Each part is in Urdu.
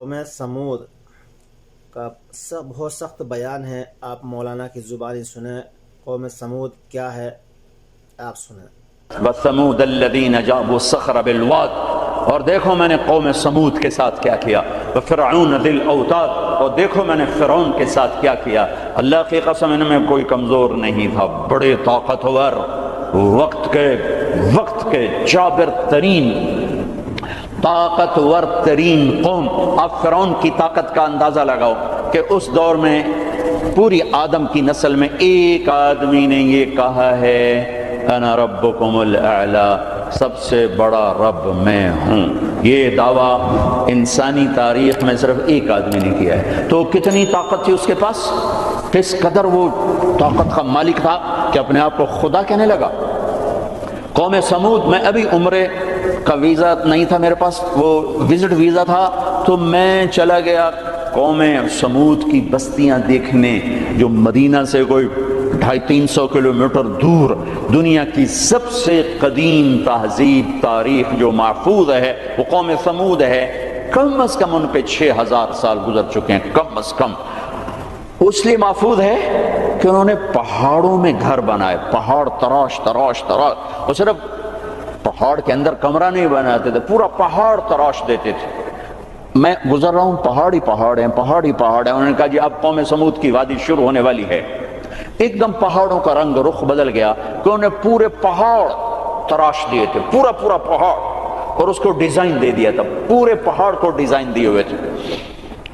قوم سمود کا بہت سخت بیان ہے، آپ مولانا کی زبانی سنیں۔ قوم سمود کیا ہے آپ سنیں۔ وَثَمُودَ الَّذِينَ جَابُوا الصَّخْرَ بِالْوَادِ، اور دیکھو میں نے قوم سمود کے ساتھ کیا کیا۔ وَفِرْعَوْنَ ذِي الْأَوْتَادِ، اور دیکھو میں نے فرعون کے ساتھ کیا کیا۔ اللہ کی قسم ان میں کوئی کمزور نہیں تھا، بڑے طاقتور، وقت کے جابر ترین، طاقتور ترین قوم۔ آپ فرعون کی طاقت کا اندازہ لگاؤ کہ اس دور میں پوری آدم کی نسل میں ایک آدمی نے یہ کہا ہے انا ربکم الاعلی، سب سے بڑا رب میں ہوں۔ یہ دعویٰ انسانی تاریخ میں صرف ایک آدمی نے کیا ہے۔ تو کتنی طاقت تھی اس کے پاس، کس قدر وہ طاقت کا مالک تھا کہ اپنے آپ کو خدا کہنے لگا۔ قوم سمود، میں ابھی عمرے کا ویزا نہیں تھا میرے پاس، وہ وزٹ ویزا تھا، تو میں چلا گیا قوم سمود کی بستیاں دیکھنے، جو مدینہ سے کوئی 250-300 کلومیٹر دور دنیا کی سب سے قدیم تہذیب تاریخ جو محفوظ ہے وہ قوم سمود ہے۔ کم از کم ان پہ 6000 سال گزر چکے ہیں، کم از کم۔ اس لیے محفوظ ہے کہ انہوں نے پہاڑوں میں گھر بنائے، پہاڑ تراش تراش تراش، اور صرف پہاڑ کے اندر کمرہ نہیں بناتے تھے، پورا پہاڑ تراش دیتے تھے۔ میں گزر رہا ہوں، پہاڑی پہاڑ ہیں، پہاڑی پہاڑ ہیں۔ انہوں نے کہا جی اب قوم سمود کی وادی شروع ہونے والی ہے۔ ایک دم پہاڑوں کا رنگ رخ بدل گیا کہ انہوں نے پورے پہاڑ تراش دیے تھے، پورا پہاڑ، اور اس کو ڈیزائن دے دیا تھا، پورے پہاڑ کو ڈیزائن دیے ہوئے تھے۔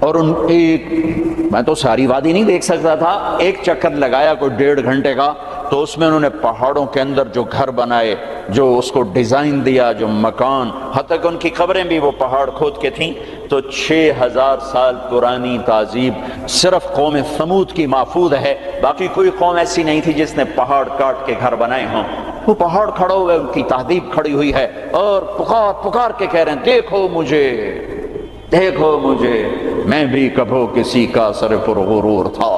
اور میں تو ساری وادی نہیں دیکھ سکتا تھا، ایک چکر لگایا کوئی 1.5 گھنٹے کا، تو اس میں انہوں نے پہاڑوں کے اندر جو گھر بنائے، جو اس کو ڈیزائن دیا، جو مکان، حتیٰ کہ ان کی قبریں بھی وہ پہاڑ کھود کے تھیں۔ تو 6000 سال پرانی تہذیب صرف قوم سمود کی محفوظ ہے، باقی کوئی قوم ایسی نہیں تھی جس نے پہاڑ کاٹ کے گھر بنائے ہوں۔ وہ پہاڑ کھڑے ہوئے، ان کی تہذیب کھڑی ہوئی ہے، اور پکار کے کہہ رہے ہیں دیکھو مجھے، دیکھو مجھے، میں بھی کبھو کسی کا سر پر غرور تھا۔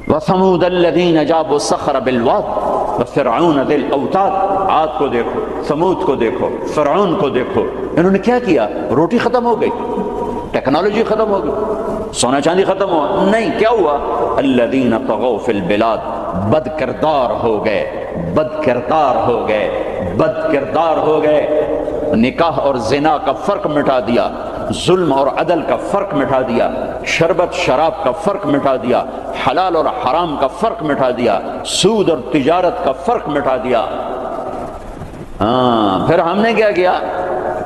وَثَمُودَ الَّذِينَ جَابُوا الصَّخْرَ بِالْوَادِ وَفِرْعَوْنَ ذِي الْأَوْتَادِ۔ عاد کو دیکھو، سمود کو دیکھو، فرعون کو دیکھو، انہوں نے کیا کیا؟ روٹی ختم ہو گئی، ٹیکنالوجی ختم ہو گئی، سونا چاندی ختم ہوا؟ نہیں، کیا ہوا؟ الَّذِينَ طَغَوْا فِي الْبِلَادِ، بد کردار ہو گئے، بد کردار ہو گئے، بد کردار ہو گئے۔ نکاح اور زنا کا فرق مٹا دیا، ظلم اور عدل کا فرق مٹا دیا، شربت شراب کا فرق مٹا دیا، حلال اور حرام کا فرق مٹا دیا، سود اور تجارت کا فرق مٹا دیا۔ پھر ہم نے کیا کیا؟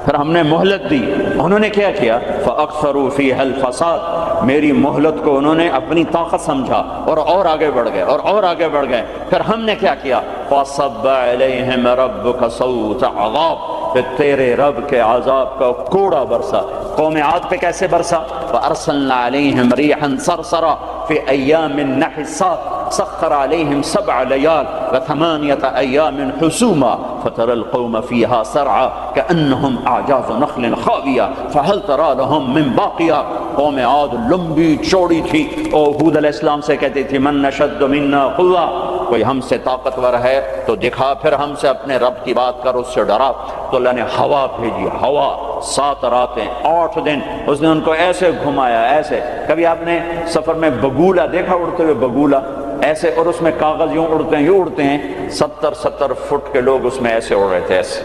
پھر ہم نے مہلت دی۔ انہوں نے کیا کیا؟ فَأَكْثَرُوا فِيهَا الْفَسَادَ، میری مہلت کو انہوں نے اپنی طاقت سمجھا اور آگے بڑھ گئے، اور آگے بڑھ گئے۔ پھر ہم نے کیا کیا؟ فَصَبَّ عَلَيْهِمْ رَبُّكَ صَوْتَ عَذَابٍ، پھر تیرے رب کے عذاب کا کوڑا برسا۔ قوم عاد پہ کیسے برسا؟ فَأَرْسَلْنَا عَلَيْهِمْ رِيحًا صَرْصَرًا فِي أَيَّامٍ نَحِسَّاتٍ سَخَّرَ عَلَيْهِمْ 7 لَيَالٍ و8 أَيَّامٍ حُسُومًا فَتَرَى الْقَوْمَ فِيهَا سَرْعًا كَأَنَّهُمْ أَعْجَازُ نَخْلٍ خَاوِيَةٍ فَهَلْ تَرَى لَهُم مِّن بَاقِيَةٍ۔ قوم عاد لمبی چوڑی تھی، اور ہود علیہ السلام سے کہتی تھی من نشد منا قوة، کوئی ہم سے طاقتور ہے تو دکھا، پھر ہم سے اپنے رب کی بات کر، اس سے ڈرا۔ تو اللہ نے ہوا بھیجی، ہوا 7 راتیں 8 دن اس نے ان کو ایسے گھمایا، ایسے۔ کبھی آپ نے سفر میں بگولا دیکھا اڑتے ہوئے؟ بگولا ایسے، اور اس میں کاغذ یوں اڑتے ہیں، یوں اڑتے ہیں۔ 70 فٹ کے لوگ اس میں ایسے اڑ رہے تھے، ایسے،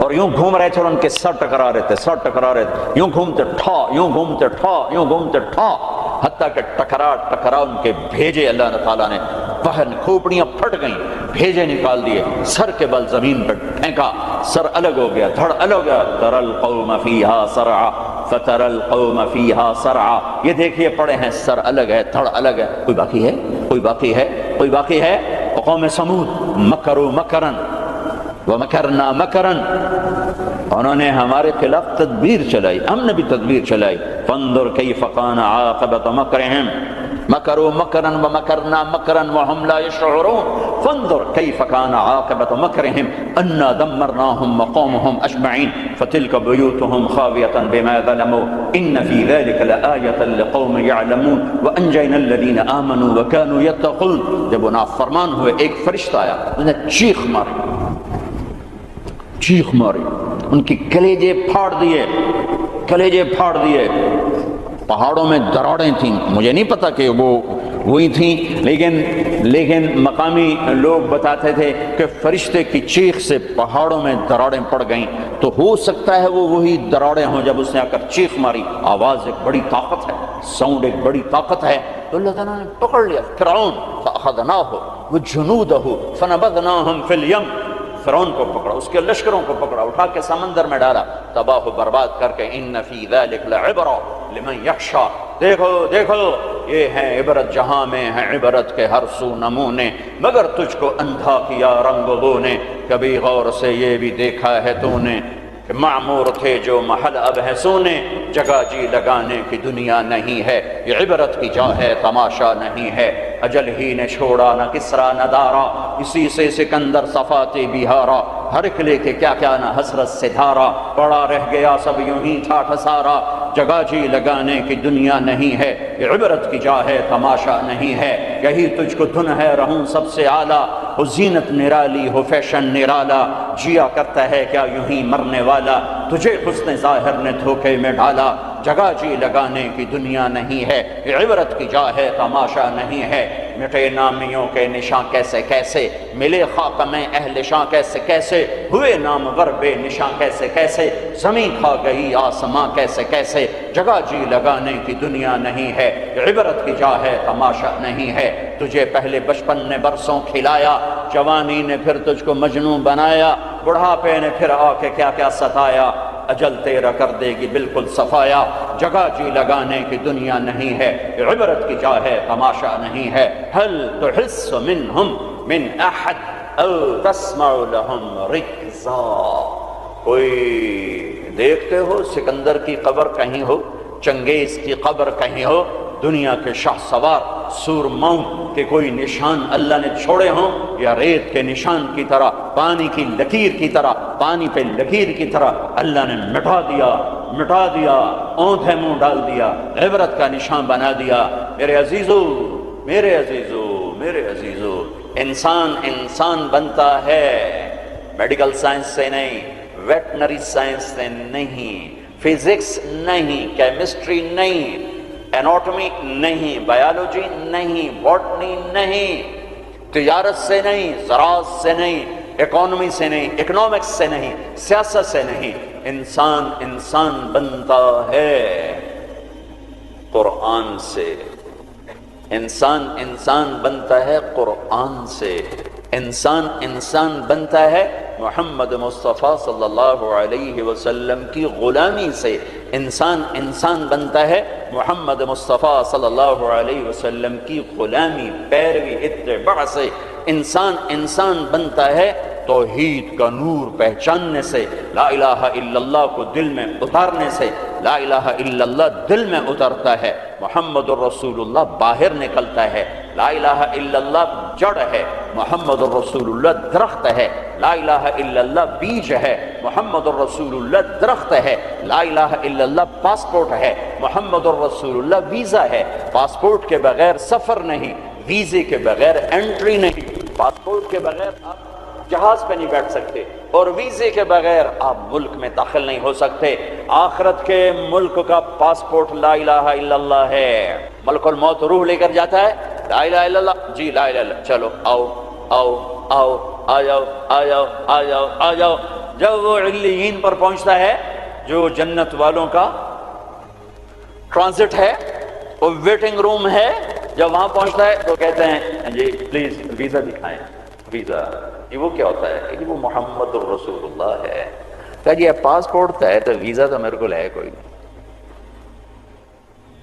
اور یوں گھوم رہے تھے، اور ان کے سر ٹکرا رہے تھے، سر ٹکرا رہے تھے، یوں گھومتے ٹھا، یوں گھومتے ٹھا، یوں گھومتے ٹھا، حتیٰ کہ ٹکرا ان کے بھیجے اللہ تعالیٰ نے باہر، کھوپڑیاں پھٹ گئیں، بھیجے نکال دیے، سر کے بل زمین پر پھینکا، سر الگ ہو گیا، دھڑ الگ ہو گیا۔ تَرَى الْقَوْمَ فِيهَا سَرْعًا فَتَرَى الْقَوْمَ فِيهَا سَرْعًا، یہ دیکھیے پڑے ہیں، سر الگ ہے، دھڑ الگ ہے۔ کوئی باقی ہے؟ کوئی باقی ہے؟ کوئی باقی ہے؟ قوم سمود مکروا مکرا ومکرنا مکرا، انہوں نے ہمارے خلاف تدبیر چلائی، ہم نے بھی تدبیر چلائی۔ فانظر کیف کان عاقبۃ مکرہم، مکروا مکرا ومکرنا مکرا وهم لا يشعرون، فانظر کیف کان عاقبۃ مکرہم انا دمرناهم وقومهم اجمعین فتلک بیوتهم خاویۃ بما ظلموا ان فی ذلک لآیۃ لقوم یعلمون وانجینا الذین آمنوا وکانوا یتقون۔ جب وہ نافرمان ہوئے، ایک فرشتہ آیا، اس نے چیخ ماری، ان کی کلیجے پھاڑ دیے، کلیجے پھاڑ دیے. پہاڑوں میں دراڑیں تھیں، مجھے نہیں پتا کہ وہ وہی تھیں، لیکن مقامی لوگ بتاتے تھے کہ فرشتے کی چیخ سے پہاڑوں میں دراڑیں پڑ گئیں. تو ہو سکتا ہے وہ وہی دراڑیں ہوں جب اس نے آ کر چیخ ماری. آواز ایک بڑی طاقت ہے، ساؤنڈ ایک بڑی طاقت ہے. تو اللہ تعالیٰ نے پکڑ لیا فرعون، فأخذناہ وجنودہ فنبذناہم فی الیم. فرعون کو پکڑا، اس کے لشکروں کو پکڑا، اٹھا کے سمندر میں ڈالا، تباہ و برباد کر کے. ان فی ذلک لعبرۃ لمن یخشی. دیکھو دیکھو، یہ ہے عبرت، جہاں میں ہے عبرت کے ہر سو نمونے، مگر تجھ کو اندھا کیا رنگ نے. کبھی غور سے یہ بھی دیکھا ہے تو نے کہ معمور تھے جو محل اب ہے سونے. جگہ جی لگانے کی دنیا نہیں ہے، یہ عبرت کی جا ہے تماشا نہیں ہے. اجل ہی نے چھوڑا نہ کسرا نہ دارا، اسی سے سکندر صفاتے بہارا. ہر ایک لے کے کیا کیا نہ حسرت سے دھارا، پڑا رہ گیا سب یوں ہی ٹھاٹھ سارا. جگہ جی لگانے کی دنیا نہیں ہے، یہ عبرت کی جا ہے تماشا نہیں ہے. یہی تجھ کو دھن ہے رہوں سب سے اعلیٰ، ہو زینت نرالی ہو فیشن نرالا. جیا کرتا ہے کیا یوں ہی مرنے والا، تجھے حسن ظاہر نے دھوکے میں ڈالا. جگہ جی لگانے کی دنیا نہیں ہے، یہ عبرت کی جا ہے تماشا نہیں ہے. مٹے نامیوں کے نشاں کیسے کیسے، ملے خاک میں اہل شاں کیسے کیسے. ہوئے نامور بے نشاں کیسے کیسے، زمین کھا گئی آسماں کیسے کیسے. جگہ جی لگانے کی دنیا نہیں ہے، یہ عبرت کی جا ہے تماشا نہیں ہے. تجھے پہلے بچپن نے برسوں کھلایا، جوانی نے پھر تجھ کو مجنوں بنایا، بڑھاپے نے پھر آ کے کیا کیا ستایا. اجل تیرا کر دے گی بالکل صفایا. جگہ جی لگانے کی دنیا نہیں ہے، عبرت کی جا ہے تماشا نہیں ہے. هل تحس منهم من احد او تسمع لهم رکزا. کوئی دیکھتے ہو سکندر کی قبر کہیں ہو، چنگیز کی قبر کہیں ہو، دنیا کے شاہ سوار سورماؤں کے کوئی نشان اللہ نے چھوڑے ہوں، یا ریت کے نشان کی طرح، پانی کی لکیر کی طرح، پانی پہ لکیر کی طرح اللہ نے مٹا دیا، اوندھے منہ ڈال دیا، عبرت کا نشان بنا دیا. میرے عزیزو، انسان بنتا ہے میڈیکل سائنس سے نہیں، ویٹنری سائنس سے نہیں، فزکس نہیں، کیمسٹری نہیں، اناٹومی نہیں، بایولوجی نہیں، باٹنی نہیں، تجارت سے نہیں، زراعت سے نہیں، اکانومی سے نہیں، اکنامکس سے نہیں، سیاست سے نہیں. انسان بنتا ہے قرآن سے. انسان بنتا ہے قرآن سے. انسان بنتا ہے محمد مصطفیٰ صلی اللہ علیہ وسلم کی غلامی سے. انسان بنتا ہے محمد مصطفیٰ صلی اللہ علیہ وسلم کی غلامی، پیروی، اتباع سے. انسان بنتا ہے توحید کا نور پہچاننے سے، لا الہ الا اللہ کو دل میں اتارنے سے. لا الہ الا اللہ دل میں اترتا ہے، محمد الرسول اللہ باہر نکلتا ہے. لا الہ الا اللہ جڑ ہے، محمد الرسول اللہ درخت ہے. لا الہ الا اللہ بیج ہے، محمد الرسول اللہ درخت ہے. لا الہ الا اللہ پاسپورٹ ہے، محمد الرسول اللہ ویزا ہے. پاسپورٹ کے بغیر سفر نہیں، ویزے کے بغیر انٹری نہیں. پاسپورٹ کے بغیر آپ جہاز پہ نہیں بیٹھ سکتے، اور ویزے کے بغیر آپ ملک میں داخل نہیں ہو سکتے. آخرت کے ملک کا پاسپورٹ لا الہ الا اللہ ہے. ملک الموت روح لے کر جاتا ہے، لا الہ الا اللہ، جی لا الہ الا اللہ، چلو آ جاؤ. جب وہ علیین پر پہنچتا ہے، جو جنت والوں کا ٹرانزٹ ہے، وہ ویٹنگ روم ہے، جب وہاں پہنچتا ہے تو کہتے ہیں جی پلیز ویزا دکھائیں. ویزا یہ وہ کیا ہوتا ہے؟ کہ وہ محمد الرسول اللہ ہے. کہ جی پاسپورٹ ہے تو ویزا تو میرے کو ہے کوئی نہیں.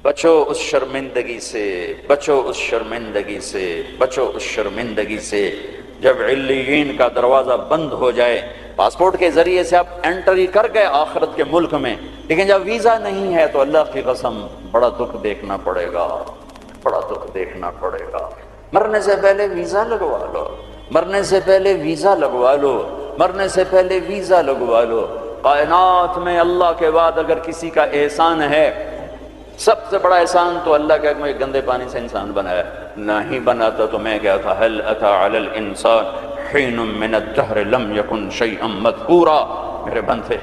بچو اس شرمندگی سے، بچو اس شرمندگی سے، بچو اس شرمندگی سے. جب علیین کا دروازہ بند ہو جائے، پاسپورٹ کے ذریعے سے آپ انٹری کر گئے آخرت کے ملک میں، لیکن جب ویزا نہیں ہے تو اللہ کی قسم بڑا دکھ دیکھنا پڑے گا، بڑا دکھ دیکھنا پڑے گا. مرنے سے پہلے ویزا لگوا لو، مرنے سے پہلے ویزا لگوا لو، مرنے سے پہلے ویزا لگوا لو. کائنات میں اللہ کے بعد اگر کسی کا احسان ہے، سب سے بڑا احسان تو اللہ کا میں گندے پانی سے انسان بنایا. نہیں بناتا تو میں کیا تھا. هل اتى على الانسان حين من الدهر لم يكن شيئا مذكورا. میرے بندے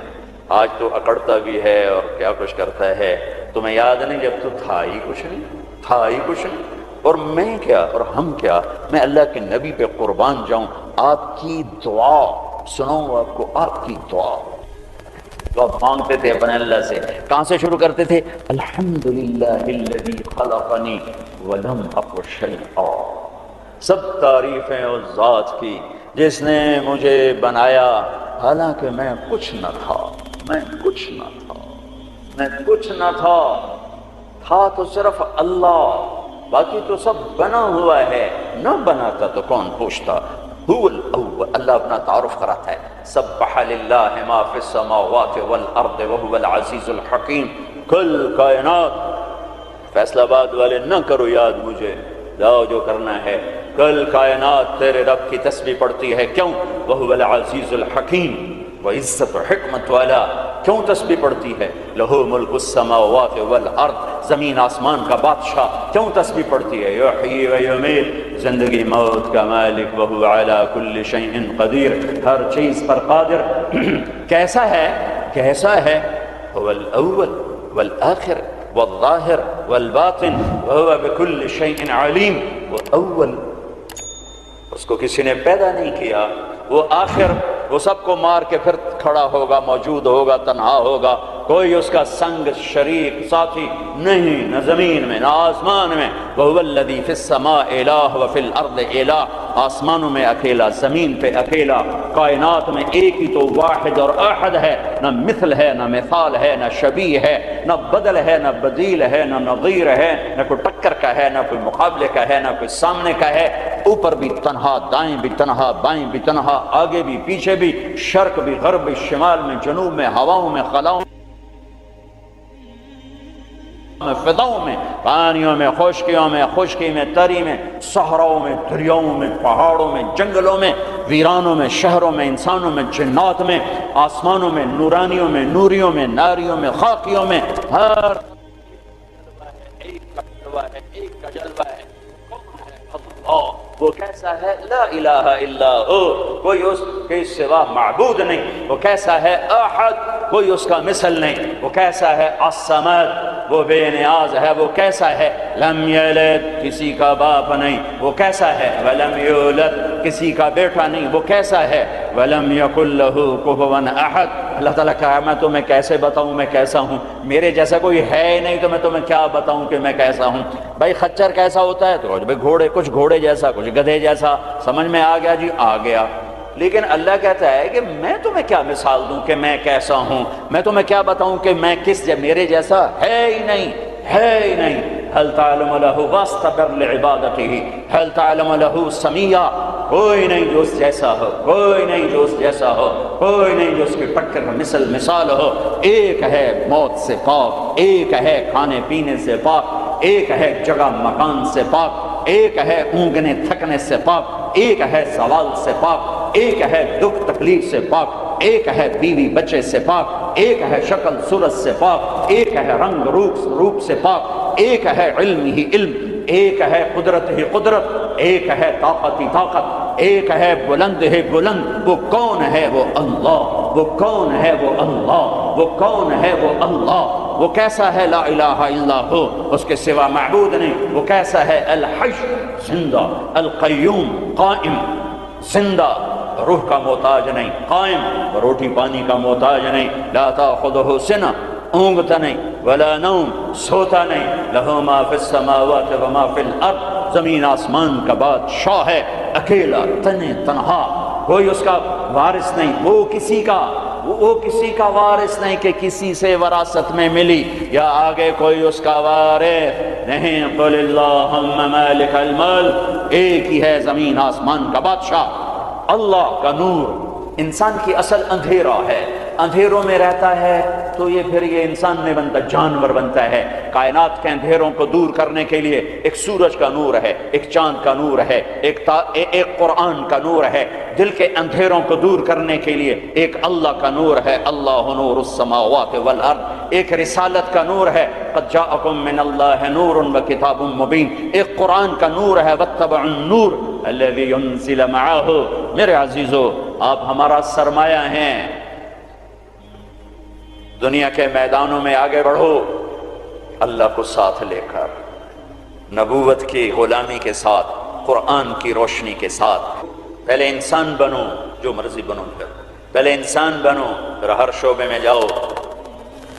آج تو اکڑتا بھی ہے اور کیا کچھ کرتا ہے. تمہیں یاد نہیں جب تو تھا ہی کچھ نہیں، تھا ہی کچھ نہیں. اور میں کیا اور ہم کیا، میں اللہ کے نبی پہ قربان جاؤں. آپ کی دعا سناؤں آپ کو، آپ کی دعا تو آپ مانگتے تھے اپنے اللہ سے. کہاں سے شروع کرتے تھے؟ الحمدللہ الذی خلقنی ولم اک شیئا. سب تعریفیں اس ذات کی جس نے مجھے بنایا حالانکہ میں کچھ نہ تھا، میں کچھ نہ تھا، میں کچھ نہ تھا. تھا تو صرف اللہ، باقی تو سب بنا ہوا ہے. نہ بناتا تو کون پوچھتا. هو الاول، اللہ اپنا تعارف کراتا ہے. سبح للہ ما فی السماوات والارض وهو العزیز الحکیم. کل کائنات، فیصلہ آباد والے نہ کرو یاد مجھے، لاؤ جو کرنا ہے. کل کائنات تیرے رب کی تسبیح پڑھتی ہے. کیوں؟ وهو العزیز الحکیم، وہ عزت و حکمت والا. کیوں تسبیح پڑھتی ہے؟ لہو ملک السماوات والارض، زمین آسمان کا بادشاہ. کیوں تسبیح پڑھتی ہے؟ یحیی و یمیت، زندگی موت کا مالک. وہو علی کل شیء قدیر، ہر چیز پر قادر. کیسا ہے؟ کیسا ہے؟ هو الاول والآخر والظاہر والباطن وهو بكل شیء علیم. وہ اول، اس کو کسی نے پیدا نہیں کیا. وہ آخر، وہ سب کو مار کے پھر کھڑا ہوگا، موجود ہوگا، تنہا ہوگا. کوئی اس کا سنگ شریک ساتھی نہیں، نہ زمین میں نہ آسمان میں. وَهُوَ الَّذِي فِي السَّمَاءِ إِلَٰهٌ وَفِي الْأَرْضِ إِلَٰهٌ، آسمانوں میں اکیلا، زمین پہ اکیلا، کائنات میں ایک ہی تو واحد اور احد ہے. نہ مثل ہے، نہ مثال ہے، نہ شبیہ ہے، نہ بدل ہے، نہ بدیل ہے، نہ نظیر ہے، نہ کوئی ٹکر کا ہے، نہ کوئی مقابلے کا ہے، نہ کوئی سامنے کا ہے. اوپر بھی تنہا، دائیں بھی تنہا، بائیں بھی تنہا، آگے بھی پیچھے بھی، شرق بھی غرب بھی، شمال میں جنوب میں، ہواؤں میں خلاؤں میں، فضاؤں میں، پانیوں میں، خشکیوں میں، خشکی میں، تری میں، صحراؤں میں، دریاؤں میں، پہاڑوں میں، جنگلوں میں، ویرانوں میں، شہروں میں، انسانوں میں، جنات میں، آسمانوں میں، نورانیوں میں، نوریوں میں، ناریوں میں، خاکیوں میں. ہر ایک کا جلوہ ہے، ایک کا جلوہ ہے. اللہ وہ کیسا ہے؟ لا الہ الا ہو، کوئی اس کے سوا معبود نہیں. وہ کیسا ہے؟ احد، کوئی اس کا مثل نہیں. وہ کیسا ہے؟ الصمد، وہ بے نیاز ہے. وہ کیسا ہے؟ لم یلد، کسی کا باپ نہیں. وہ کیسا ہے؟ ولم یولد، کسی کا بیٹا نہیں. وہ کیسا ہے؟ ولم یکن لہ کفوا احد. اللہ تعالیٰ کہا میں تمہیں کیسے بتاؤں میں کیسا ہوں؟ میرے جیسا کوئی ہے ہی نہیں تو میں تمہیں کیا بتاؤں کہ میں کیسا ہوں؟ بھائی خچر کیسا ہوتا ہے؟ تو گھوڑے، کچھ گھوڑے جیسا، کچھ گدھے جیسا. سمجھ میں آ گیا جی؟ آ گیا. لیکن اللہ کہتا ہے کہ میں تمہیں کیا مثال دوں کہ میں کیسا ہوں؟ میں تمہیں کیا بتاؤں کہ میں میرے جیسا ہے ہی نہیں، ہے ہی نہیں. هل تعلم له واستبر لعبادته، هل تعلم له سميا، کوئی نہیں جو اس جیسا ہو، کوئی نہیں جو اس جیسا ہو، کوئی نہیں جو اس کی ٹکر مثال ہو. ایک ہے موت سے پاک، ایک ہے کھانے پینے سے پاک، ایک ہے جگہ مکان سے پاک، ایک ہے اونگنے تھکنے سے پاک، ایک ہے سوال سے پاک، ایک ہے دکھ تکلیف سے پاک، ایک ہے بیوی بچے سے پاک، ایک ہے شکل صورت سے پاک، ایک ہے رنگ روپ سے پاک، ایک ہے علم ہی علم، ایک ہے قدرت ہی قدرت، ایک ہے طاقت ہی طاقت، ایک ہے بلند ہی بلند. وہ کون ہے؟ وہ اللہ. وہ کون ہے؟ وہ اللہ. وہ کون ہے؟ وہ اللہ. وہ کیسا ہے؟ لا الہ الا ہو، اس کے سوا معبود نہیں. وہ کیسا ہے؟ الحی، زندہ، القیوم، قائم، زندہ، روح کا محتاج نہیں، قائم، روٹی پانی کا محتاج نہیں. لا تاخذہ سنہ، اونگتا نہیں، ولا نوم، سوتا نہیں. لہ ما فی السماوات و ما فی الارض، زمین آسمان کا بادشاہ ہے، اکیلا، تنہا، کوئی اس کا وارث نہیں. وہ کسی کا وارث نہیں کہ کسی سے وراثت میں ملی یا آگے کوئی اس کا وارث نہیں. قل اللہم مالک الملک، ایک ہی ہے زمین آسمان کا بادشاہ. اللہ کا نور. انسان کی اصل اندھیرا ہے، اندھیروں میں رہتا ہے تو یہ پھر یہ انسان میں بنتا، جانور بنتا ہے. کائنات کے اندھیروں کو دور کرنے کے لیے ایک سورج کا نور ہے، ایک چاند کا نور ہے، ایک قرآن کا نور ہے. دل کے اندھیروں کو دور کرنے کے لیے ایک اللہ کا نور ہے، اللہ نور السماوات والارض. ایک رسالت کا نور ہے، قد جاءکم من اللہ نور وکتاب مبین. ایک قرآن کا نور ہے، واتبعوا النور الذی انزل معہ. میرے عزیزو، آپ ہمارا سرمایہ ہیں. دنیا کے میدانوں میں آگے بڑھو اللہ کو ساتھ لے کر، نبوت کی غلامی کے ساتھ، قرآن کی روشنی کے ساتھ۔ پہلے انسان بنو، جو مرضی بنو، پھر پہلے انسان بنو، پھر ہر شعبے میں جاؤ